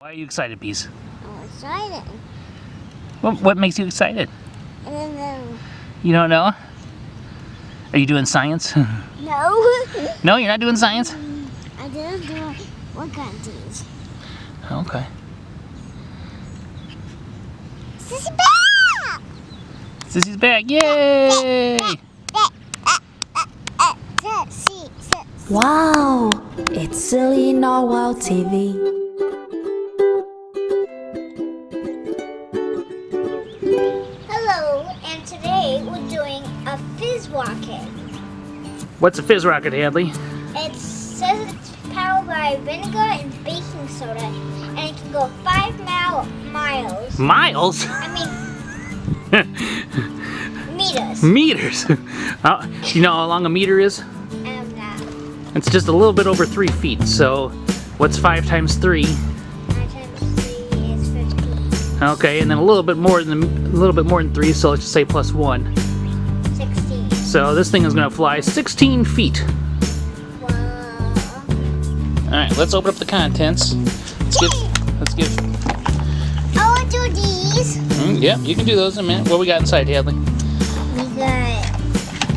Why are you excited, Peez? I'm excited. What makes you excited? I don't know. You don't know? Are you doing science? No. No, you're not doing science? I didn't do what kind of things. Okay. Sissy back! Sissy's back. Yay! Wow! It's Silly Narwhal TV. Hello, and today we're doing a fizz rocket. What's a fizz rocket, Hadley? It says it's powered by vinegar and baking soda, and it can go 5 miles. Miles? I mean, meters. Meters. You know how long a meter is? It's just a little bit over 3 feet. So, what's 5 times 3? 5 times 3 is 15. Okay, and then a little bit more than 3. So let's just say plus 1. 16. So this thing is going to fly 16 feet. Wow. All right, let's open up the contents. Let's give. I want to do these. Yeah, you can do those in a minute. What we got inside, Hadley? We got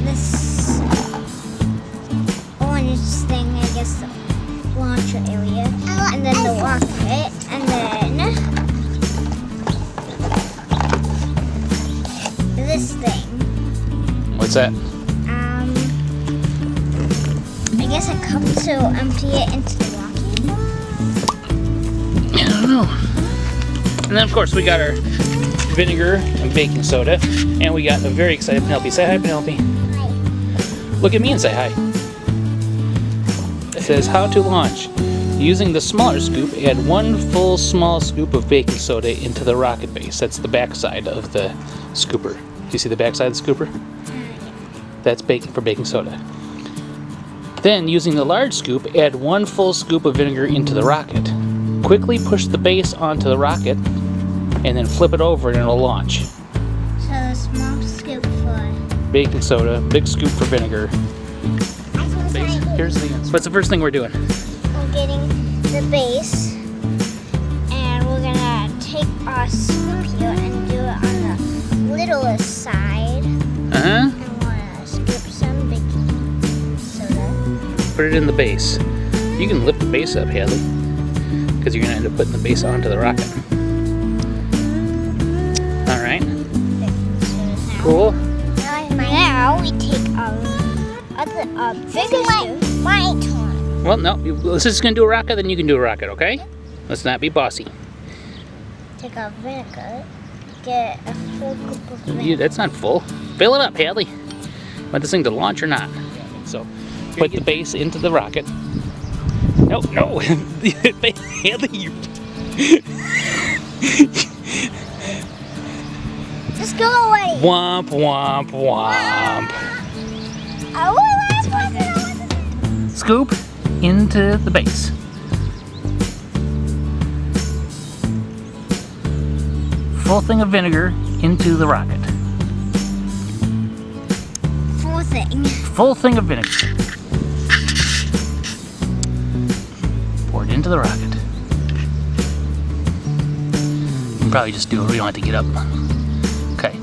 this orange thing, I guess, the launcher area, and then the rocket, and then this thing. What's that? I guess a cup to empty it into the rocket. I don't know. And then, of course, we got our vinegar and baking soda, and we got a very excited Penelope. Say hi, Penelope. Hi. Look at me and say hi. It says how to launch. Using the smaller scoop, add 1 full small scoop of baking soda into the rocket base. That's the back side of the scooper. Do you see the back side of the scooper? That's baking soda. Then, using the large scoop, add 1 full scoop of vinegar into the rocket. Quickly push the base onto the rocket, and then flip it over and it'll launch. So the small scoop for Baking soda, big scoop for vinegar. Here's the answer. What's the first thing we're doing? We're getting the base, and we're gonna take our scoop here and do it on the littlest side. Uh-huh. And we're gonna scoop some baking soda. Put it in the base. You can lift the base up, Hadley, because you're gonna end up putting the base onto the rocket. All right. Cool. Now we take our bigger scoop. My turn. Well, no. Let's just gonna do a rocket, then you can do a rocket, okay? Let's not be bossy. Take our vinegar. Get a full cup of vinegar. That's not full. Fill it up, Hadley. Want this thing to launch or not? So, put the base into the rocket. No. Hadley, you. Just go away. Womp, womp, womp. Scoop into the base. Full thing of vinegar into the rocket. Full thing of vinegar. Pour it into the rocket. You can probably just do it. We don't have to get up. Okay.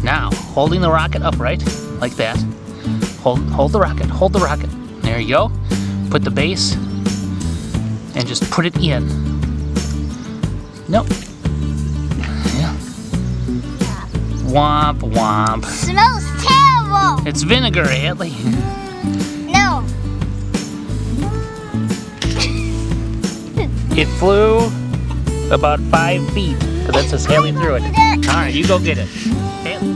Now, holding the rocket upright, like that. Hold the rocket. Hold the rocket. There you go. Put the base and just put it in. Nope. Yeah. Womp womp. Smells terrible. It's vinegar, Hadley. No. It flew about 5 feet, but that says Hadley threw it. All right, you go get it. Hadley.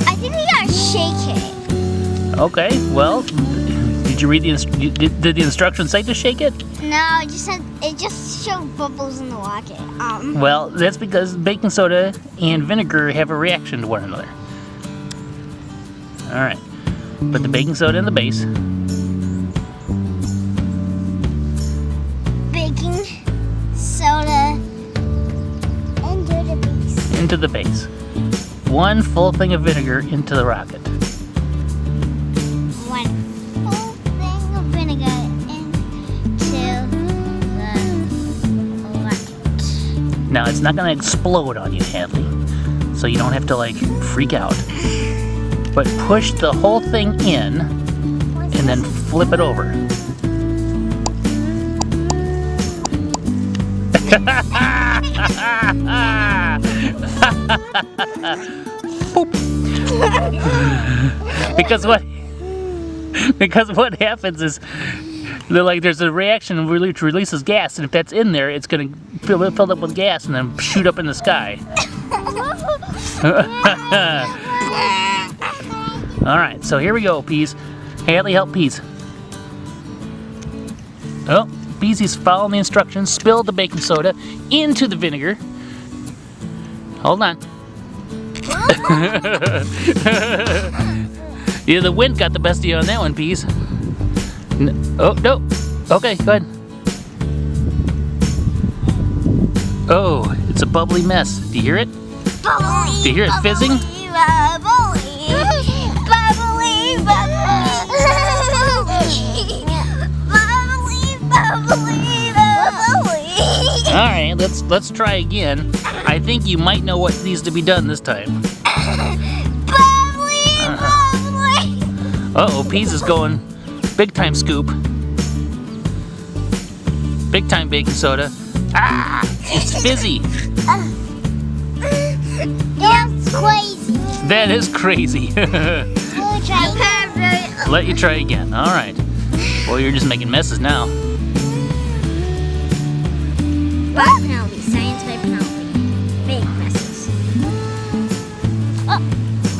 I think we gotta shake it. Okay, well, did you read did the instructions say to shake it? No, it just showed bubbles in the rocket. Well, that's because baking soda and vinegar have a reaction to one another. All right, put the baking soda in the base. Baking soda into the base. 1 full thing of vinegar into the rocket. 1 full thing of vinegar Now it's not gonna explode on you, Hadley, so you don't have to like freak out. But push the whole thing in and then flip it over. Boop. Because what happens is there's a reaction which releases gas, and if that's in there, it's gonna fill up with gas and then shoot up in the sky. All right, so here we go, Peez. Hadley, help Peez. Oh, Peezy's following the instructions. Spilled the baking soda into the vinegar. Hold on. Yeah, the wind got the best of you on that one, Peez. Oh, no. Okay, go ahead. Oh, it's a bubbly mess. Do you hear it? Bubbly, Do you hear it fizzing? Bubbly, bubbly, bubbly. All right, let's try again. I think you might know what needs to be done this time. Bubbly. Uh-oh, Peez is going big time scoop. Big time baking soda. Ah, it's fizzy. That's crazy. That is crazy. Let you try again. All right. Well, you're just making messes now. Penalty, science by penalty. Big messes. Oh,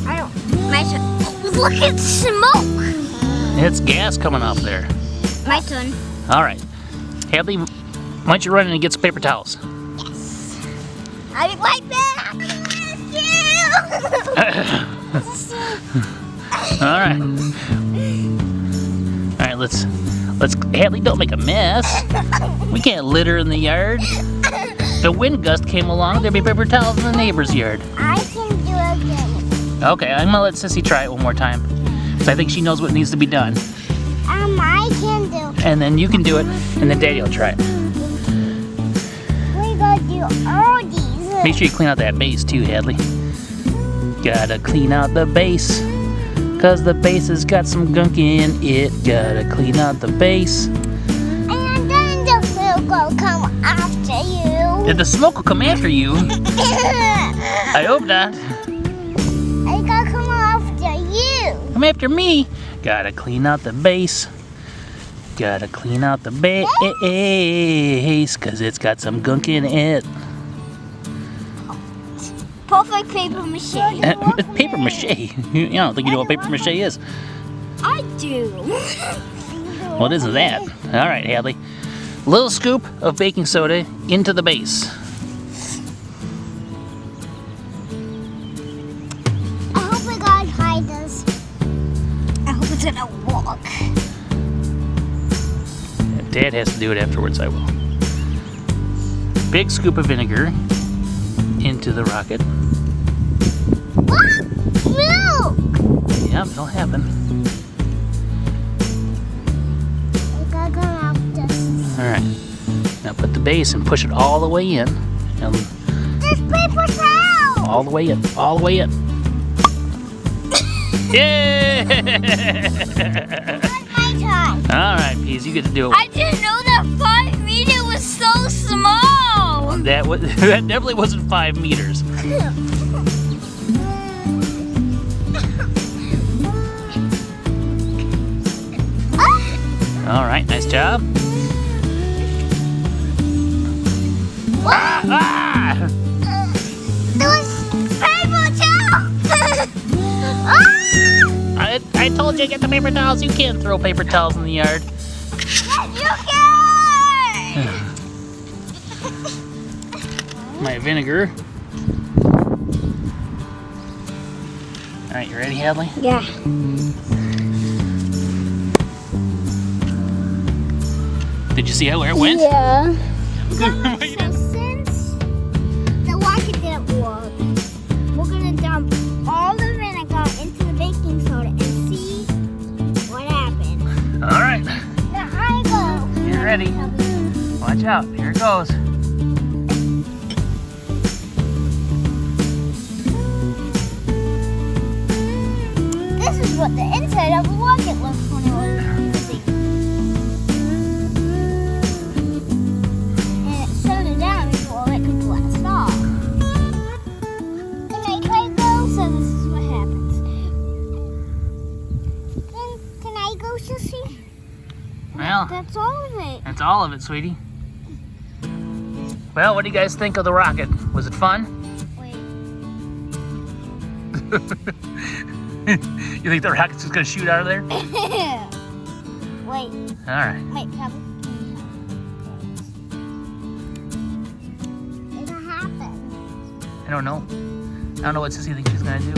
I don't. My turn. Look at smoke. It's gas coming off there. My turn. All right. Hadley, why don't you run in and get some paper towels? Yes. I'll be right back. All right. All right, let's Hadley, don't make a mess. We can't litter in the yard. The wind gust came along, there'd be paper towels in the neighbor's yard. I can do it again. Okay, I'm gonna let Sissy try it one more time. So I think she knows what needs to be done. I can do. And then you can do it, and then Daddy will try it. We gotta do all these. Make sure you clean out that base too, Hadley. Gotta clean out the base, 'cause the base has got some gunk in it. Gotta clean out the base. And then the smoke will come after you. If the smoke will come after you, I hope not. I gotta come after you. Come after me. Gotta clean out the base. Gotta clean out the base, 'cause it's got some gunk in it. Perfect paper mache. Paper mache? You don't think you know what paper mache is? I do. What is that? All right, Hadley. Little scoop of baking soda into the base. I hope we gotta try this. I hope it's gonna work. If Dad has to do it afterwards, I will. Big scoop of vinegar into the rocket. Milk! Yep, it'll happen. We gotta come after this. All right. Now put the base and push it all the way in. And This paper towel! all the way in. All the way in. Yeah! That's my turn. All right, Peez, you get to do it. I didn't know that 5 meters was so small! That definitely wasn't 5 meters. All right, nice job. Ah! Those paper towels! I told you to get the paper towels. You can't throw paper towels in the yard. You can! My vinegar. All right, you ready, Hadley? Yeah. Did you see where it went? Yeah. So Since the rocket didn't work, we're gonna dump all the vinegar into the baking soda and see what happens. all right, Now I go. you ready? Watch out. Here it goes. this is what the inside of a rocket looks when it was moving. And it shut it down before it could blast off. Can I try to go? So this is what happens. Can I go, Sissy? Well, That's all of it. that's all of it, sweetie. Well, what do you guys think of the rocket? Was it fun? Wait. You think the rocket's just gonna shoot out of there? Wait. All right. Wait, come. It'll happen. I don't know. I don't know what Sissy thinks she's gonna do.